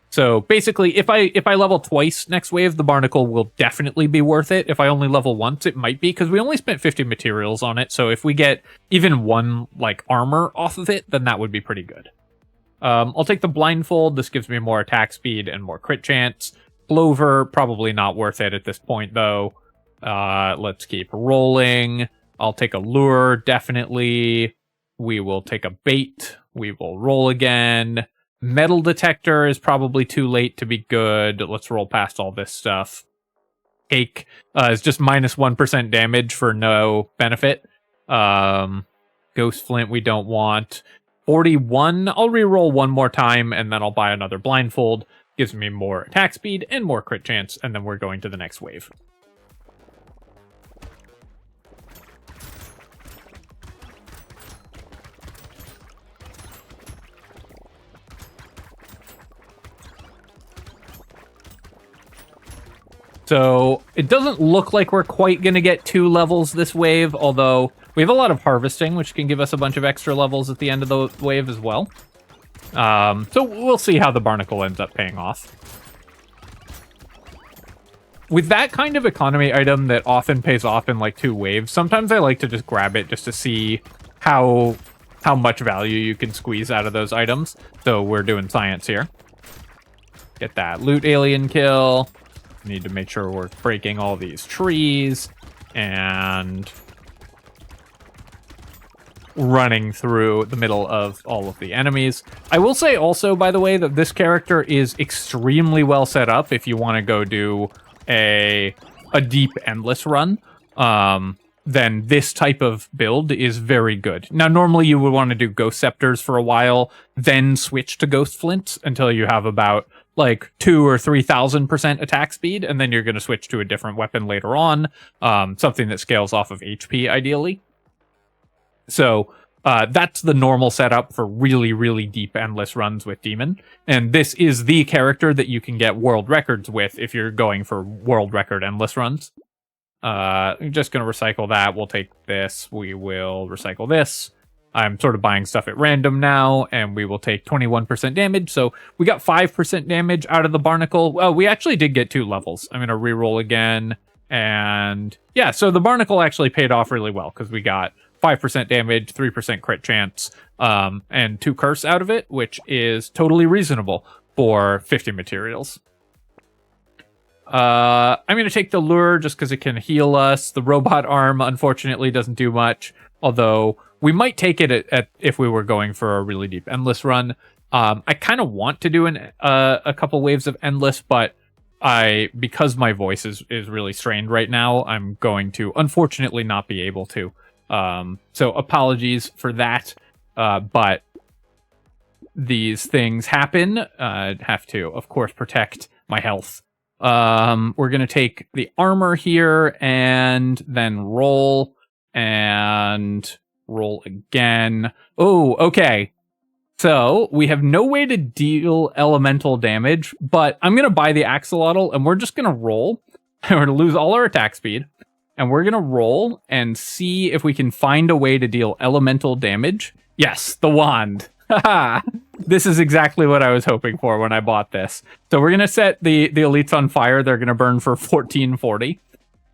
[SPEAKER 1] So basically, if I level twice next wave, the Barnacle will definitely be worth it. If I only level once, it might be, because we only spent 50 materials on it, so if we get even 1 like armor off of it, then that would be pretty good. I'll take the blindfold. This gives me more attack speed and more crit chance. Clover, probably not worth it at this point, though. Let's keep rolling. I'll take a lure, definitely. We will take a bait. We will roll again. Metal detector is probably too late to be good. Let's roll past all this stuff. Cake is just minus 1% damage for no benefit. Ghost Flint we don't want. 41, I'll reroll one more time, and then I'll buy another blindfold. Gives me more attack speed and more crit chance, and then we're going to the next wave. So it doesn't look like we're quite going to get 2 levels this wave, although we have a lot of harvesting, which can give us a bunch of extra levels at the end of the wave as well. So we'll see how the barnacle ends up paying off. With that kind of economy item that often pays off in like 2 waves, sometimes I like to just grab it just to see how much value you can squeeze out of those items. So we're doing science here. Get that loot alien kill. Need to make sure we're breaking all these trees and running through the middle of all of the enemies. I will say also, by the way, that this character is extremely well set up if you want to go do a deep endless run. Then this type of build is very good. Now, normally you would want to do Ghost Scepters for a while, then switch to Ghost Flint until you have about like 2,000 or 3,000% attack speed, and then you're going to switch to a different weapon later on, something that scales off of HP, ideally. So that's the normal setup for really, really deep endless runs with Demon, and this is the character that you can get world records with if you're going for world record endless runs. I'm just going to recycle that. We'll take this. We will recycle this. I'm sort of buying stuff at random now, and we will take 21% damage. So we got 5% damage out of the barnacle. Well, we actually did get 2 levels. I'm going to reroll again. And yeah, so the barnacle actually paid off really well because we got 5% damage, 3% crit chance, and 2 curse out of it, which is totally reasonable for 50 materials. I'm going to take the lure just because it can heal us. The robot arm, unfortunately, doesn't do much, although we might take it at if we were going for a really deep endless run. I kind of want to do a couple waves of endless, but because my voice is really strained right now, I'm going to unfortunately not be able to. So apologies for that, but these things happen. Have to, of course, protect my health. We're going to take the armor here and then roll and roll again. Oh, okay. So we have no way to deal elemental damage, but I'm going to buy the Axolotl and we're just going to roll. We're going to lose all our attack speed and we're going to roll and see if we can find a way to deal elemental damage. Yes, the wand. Haha. This is exactly what I was hoping for when I bought this. So we're going to set the elites on fire. They're going to burn for 1440.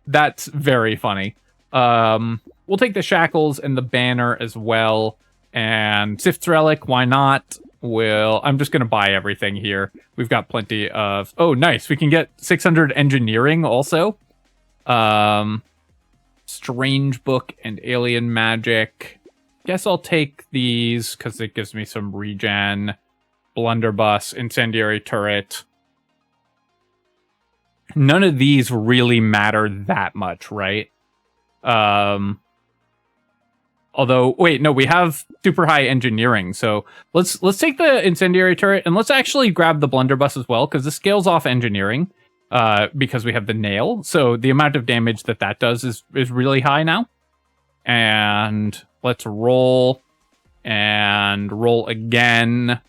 [SPEAKER 1] That's very funny. We'll take the shackles and the banner as well. And Sif's Relic, why not? I'm just going to buy everything here. We've got plenty of... Oh, nice. We can get 600 engineering also. Strange Book and Alien Magic. Guess I'll take these because it gives me some regen. Blunderbuss, Incendiary Turret. None of these really matter that much, right? Although, wait, no, we have super high engineering, so let's take the Incendiary Turret, and let's actually grab the Blunderbuss as well, because this scales off engineering, because we have the nail, so the amount of damage that does is really high now. And let's roll, and roll again.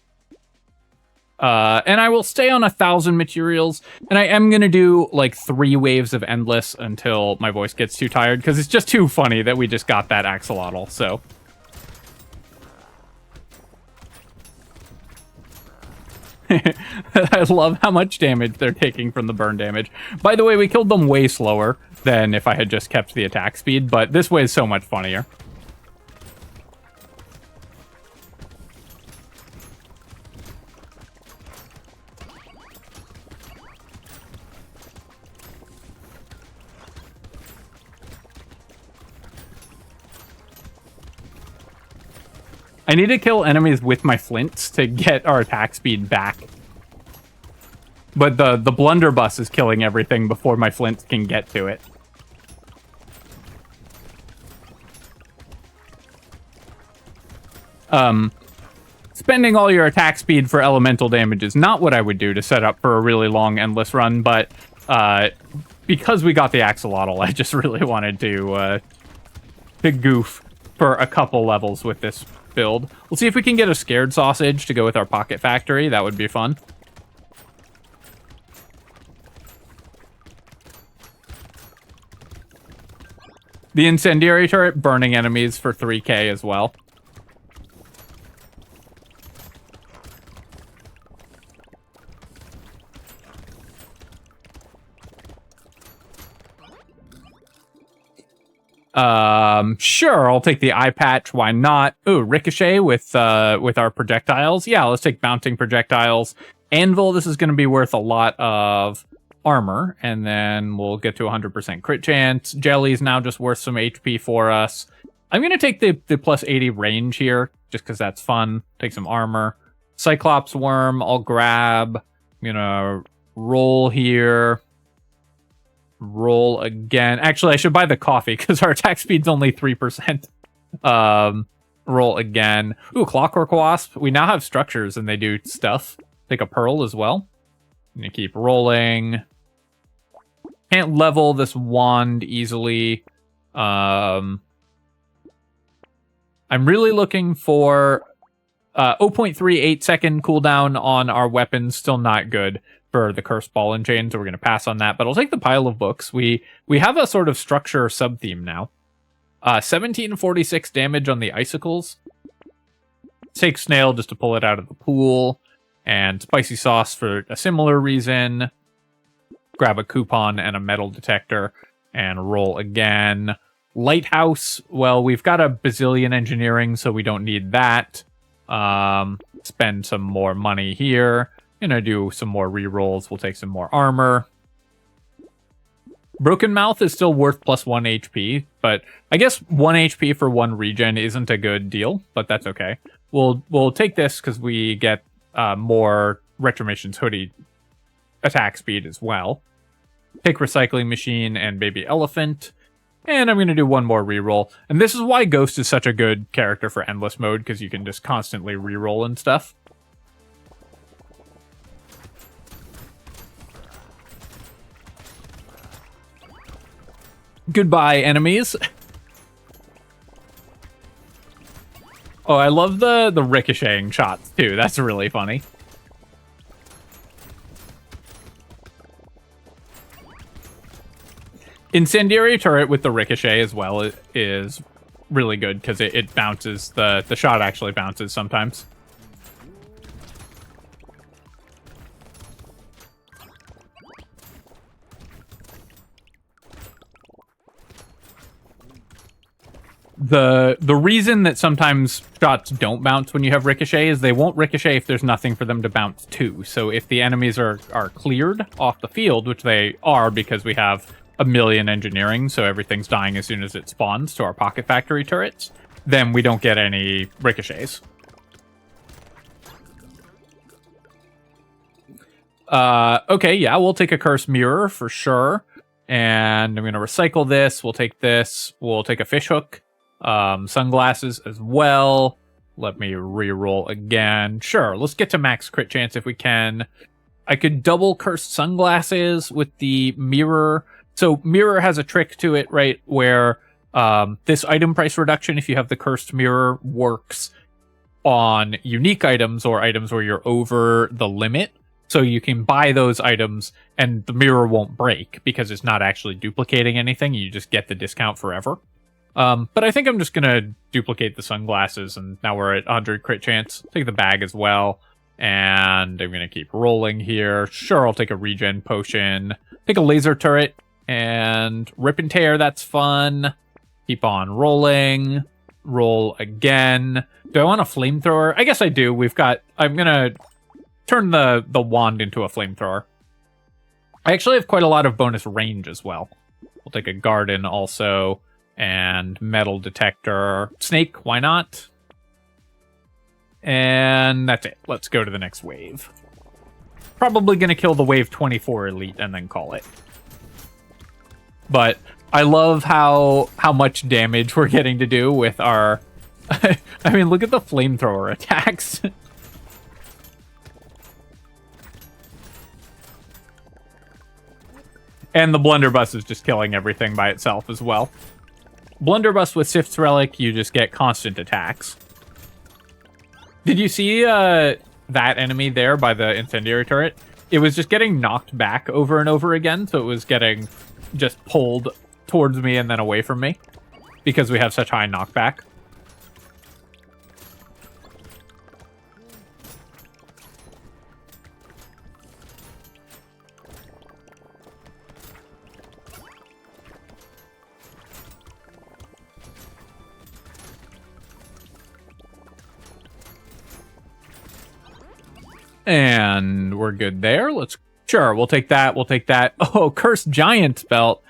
[SPEAKER 1] And I will stay on 1,000 materials, and I am going to do like 3 waves of endless until my voice gets too tired, because it's just too funny that we just got that Axolotl, so. I love how much damage they're taking from the burn damage. By the way, we killed them way slower than if I had just kept the attack speed, but this way is so much funnier. I need to kill enemies with my flints to get our attack speed back. But the blunderbuss is killing everything before my flints can get to it. Spending all your attack speed for elemental damage is not what I would do to set up for a really long endless run, but because we got the Axolotl, I just really wanted to goof for a couple levels with this build. We'll see if we can get a scared sausage to go with our pocket factory. That would be fun. The incendiary turret burning enemies for 3k as well. Sure, I'll take the eye patch. Why not? Ooh, ricochet with our projectiles. Yeah, let's take bouncing projectiles. Anvil, this is going to be worth a lot of armor, and then we'll get to 100% crit chance. Jelly's now just worth some HP for us. I'm going to take the plus 80 range here, just because that's fun. Take some armor. Cyclops worm, I'll grab. I'm going to roll here. Roll again. Actually, I should buy the coffee because our attack speed's only 3%. Roll again. Ooh, Clockwork Wasp. We now have structures and they do stuff. Take a pearl as well. I'm gonna keep rolling. Can't level this wand easily. I'm really looking for 0.38 second cooldown on our weapons. Still not good for the cursed ball and chain, so we're going to pass on that. But I'll take the pile of books. We have a sort of structure sub-theme now. 1746 damage on the icicles. Take snail just to pull it out of the pool. And spicy sauce for a similar reason. Grab a coupon and a metal detector. And roll again. Lighthouse. Well, we've got a bazillion engineering, so we don't need that. Spend some more money here. Gonna do some more rerolls. We'll take some more armor. Broken Mouth is still worth plus 1 HP, but I guess 1 HP for 1 regen isn't a good deal, but that's okay. We'll take this because we get more Retromission's Hoodie attack speed as well. Take Recycling Machine and Baby Elephant. And I'm going to do one more reroll. And this is why Ghost is such a good character for Endless Mode, because you can just constantly reroll and stuff. Goodbye, enemies. Oh, I love the ricocheting shots, too. That's really funny. Incendiary turret with the ricochet as well is really good, because it bounces. The shot actually bounces sometimes. The reason that sometimes shots don't bounce when you have ricochet is they won't ricochet if there's nothing for them to bounce to. So if the enemies are cleared off the field, which they are because we have a million engineering, so everything's dying as soon as it spawns to our Pocket Factory turrets, then we don't get any ricochets. Okay, yeah, we'll take a Cursed Mirror for sure. And I'm going to recycle this. We'll take this. We'll take a fishhook. Sunglasses as well. Let me re-roll again. Sure, let's get to max crit chance if we can. I could double Cursed Sunglasses with the mirror. So mirror has a trick to it, right? Where this item price reduction, if you have the Cursed Mirror, works on unique items or items where you're over the limit. So you can buy those items and the mirror won't break because it's not actually duplicating anything. You just get the discount forever. But I think I'm just going to duplicate the sunglasses, and now we're at 100 crit chance. Take the bag as well, and I'm going to keep rolling here. Sure, I'll take a regen potion. Take a laser turret, and rip and tear, that's fun. Keep on rolling. Roll again. Do I want a flamethrower? I guess I do. I'm going to turn the wand into a flamethrower. I actually have quite a lot of bonus range as well. We'll take a garden also. And metal detector. Snake, why not? And that's it. Let's go to the next wave. Probably going to kill the wave 24 elite and then call it. But I love how much damage we're getting to do with our... I mean, look at the flamethrower attacks. And the blunderbuss is just killing everything by itself as well. Blunderbuss with Sif's Relic, you just get constant attacks. Did you see that enemy there by the incendiary turret? It was just getting knocked back over and over again, so it was getting just pulled towards me and then away from me. because we have such high knockback. And we're good there. Sure, we'll take that. We'll take that. Oh, Cursed Giant Belt.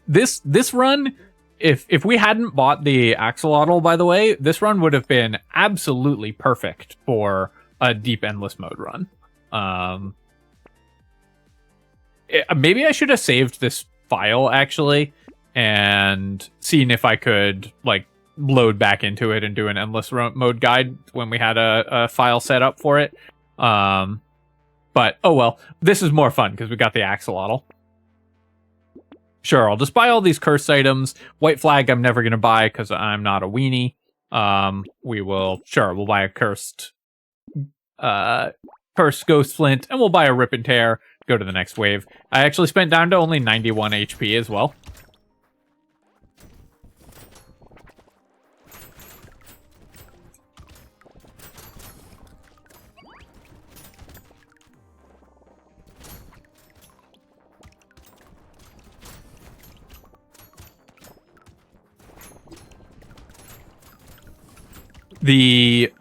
[SPEAKER 1] This run, if we hadn't bought the Axolotl, by the way, this run would have been absolutely perfect for a deep endless mode run. Maybe I should have saved this file actually and seen if I could like load back into it and do an endless mode guide when we had a file set up for it. But oh well, this is more fun because we got the Axolotl. Sure, I'll just buy all these cursed items. White flag I'm never gonna buy because I'm not a weenie. We'll buy a cursed ghost flint, and we'll buy a rip and tear, go to the next wave. I actually spent down to only 91 HP as well. The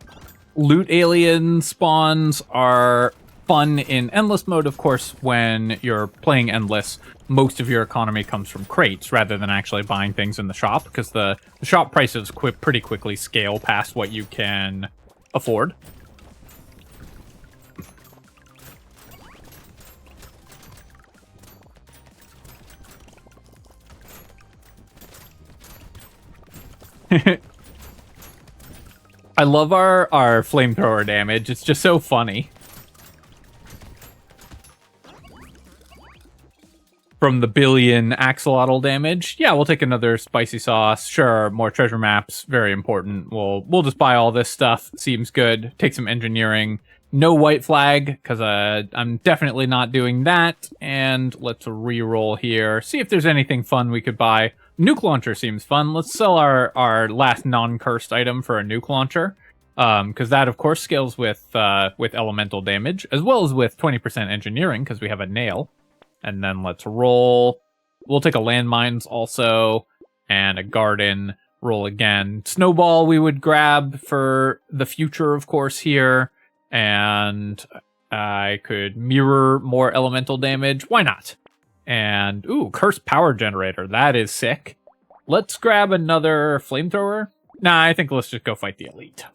[SPEAKER 1] loot alien spawns are fun in endless mode, of course. When you're playing endless, most of your economy comes from crates rather than actually buying things in the shop, because the shop prices pretty quickly scale past what you can afford. I love our flamethrower damage. It's just so funny. From the billion Axolotl damage. Yeah, we'll take another spicy sauce. Sure, more treasure maps. Very important. We'll just buy all this stuff. Seems good. Take some engineering. No white flag, because I'm definitely not doing that. And let's re-roll here. See if there's anything fun we could buy. Nuke launcher seems fun. Let's sell our last non-cursed item for a nuke launcher, because that of course scales with elemental damage as well as with 20% engineering because we have a nail. And then let's roll. We'll take a landmines also and a garden. Roll again. Snowball we would grab for the future, of course, here, and I could mirror more elemental damage. Why not? And, ooh, cursed power generator. That is sick. Let's grab another flamethrower. Nah, I think let's just go fight the elite.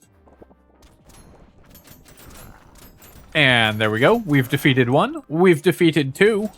[SPEAKER 1] And there we go. We've defeated one. We've defeated two.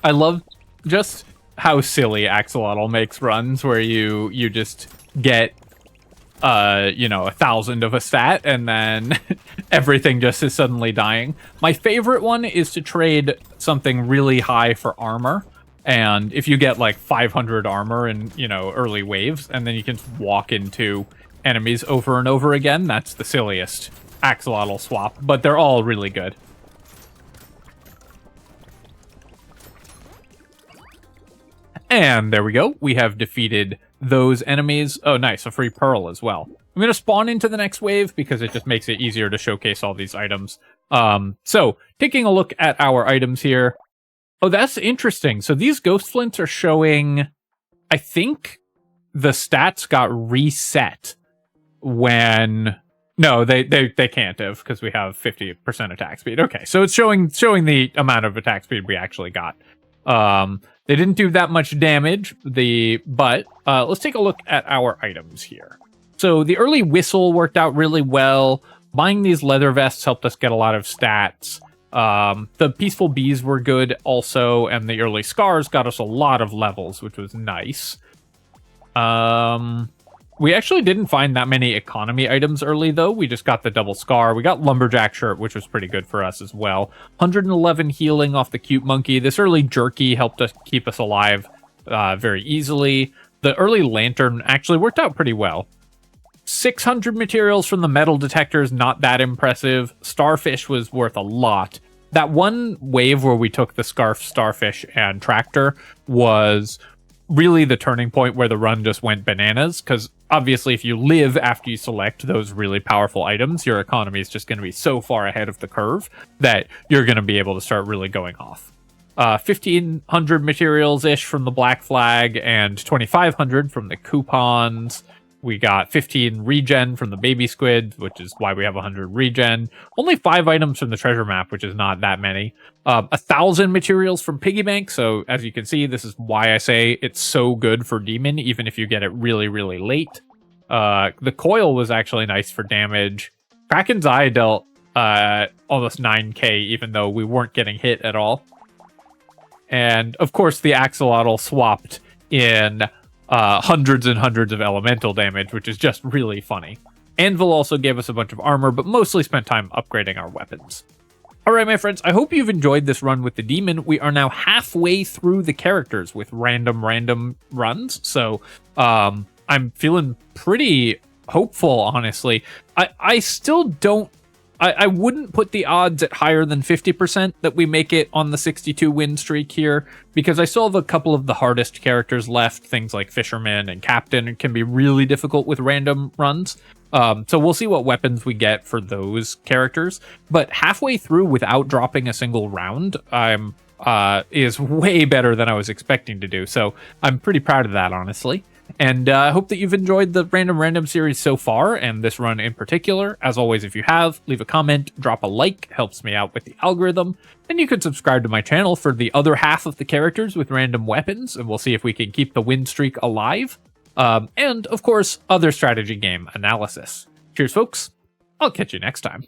[SPEAKER 1] I love just how silly Axolotl makes runs, where you just get, 1,000 of a stat, and then everything just is suddenly dying. My favorite one is to trade something really high for armor, and if you get like 500 armor in, early waves, and then you can walk into enemies over and over again, that's the silliest Axolotl swap, but they're all really good. And there we go. We have defeated those enemies. Oh, nice. A free pearl as well. I'm going to spawn into the next wave because it just makes it easier to showcase all these items. So, taking a look at our items here. Oh, that's interesting. So these ghost flints are showing... I think the stats got reset when... No, they can't have, because we have 50% attack speed. Okay, so it's showing the amount of attack speed we actually got. They didn't do that much damage, but let's take a look at our items here. So the early whistle worked out really well. Buying these leather vests helped us get a lot of stats. The peaceful bees were good also, and the early scars got us a lot of levels, which was nice. We actually didn't find that many economy items early, though. We just got the double scar. We got lumberjack shirt, which was pretty good for us as well. 111 healing off the cute monkey. This early jerky helped us keep us alive very easily. The early lantern actually worked out pretty well. 600 materials from the metal detectors, not that impressive. Starfish was worth a lot. That one wave where we took the scarf, starfish, and tractor was really the turning point where the run just went bananas, because obviously if you live after you select those really powerful items, your economy is just going to be so far ahead of the curve that you're going to be able to start really going off. 1,500 materials-ish from the black flag and 2,500 from the coupons. We got 15 regen from the baby squid, which is why we have 100 regen. Only 5 items from the treasure map, which is not that many. 1,000 materials from piggy bank. So as you can see, this is why I say it's so good for demon, even if you get it really, really late. The coil was actually nice for damage. Kraken's eye dealt almost 9k, even though we weren't getting hit at all. And of course, the Axolotl swapped in hundreds and hundreds of elemental damage, which is just really funny. Anvil also gave us a bunch of armor, but mostly spent time upgrading our weapons. Alright, my friends, I hope you've enjoyed this run with the demon. We are now halfway through the characters with random runs, so I'm feeling pretty hopeful, honestly. I still don't... I wouldn't put the odds at higher than 50% that we make it on the 62 win streak here, because I still have a couple of the hardest characters left. Things like Fisherman and Captain can be really difficult with random runs. So we'll see what weapons we get for those characters. But halfway through without dropping a single round is way better than I was expecting to do. So I'm pretty proud of that, honestly. And I hope that you've enjoyed the Random series so far, and this run in particular. As always, if you have, leave a comment, drop a like, helps me out with the algorithm. And you can subscribe to my channel for the other half of the characters with random weapons, and we'll see if we can keep the win streak alive. And, of course, other strategy game analysis. Cheers, folks. I'll catch you next time.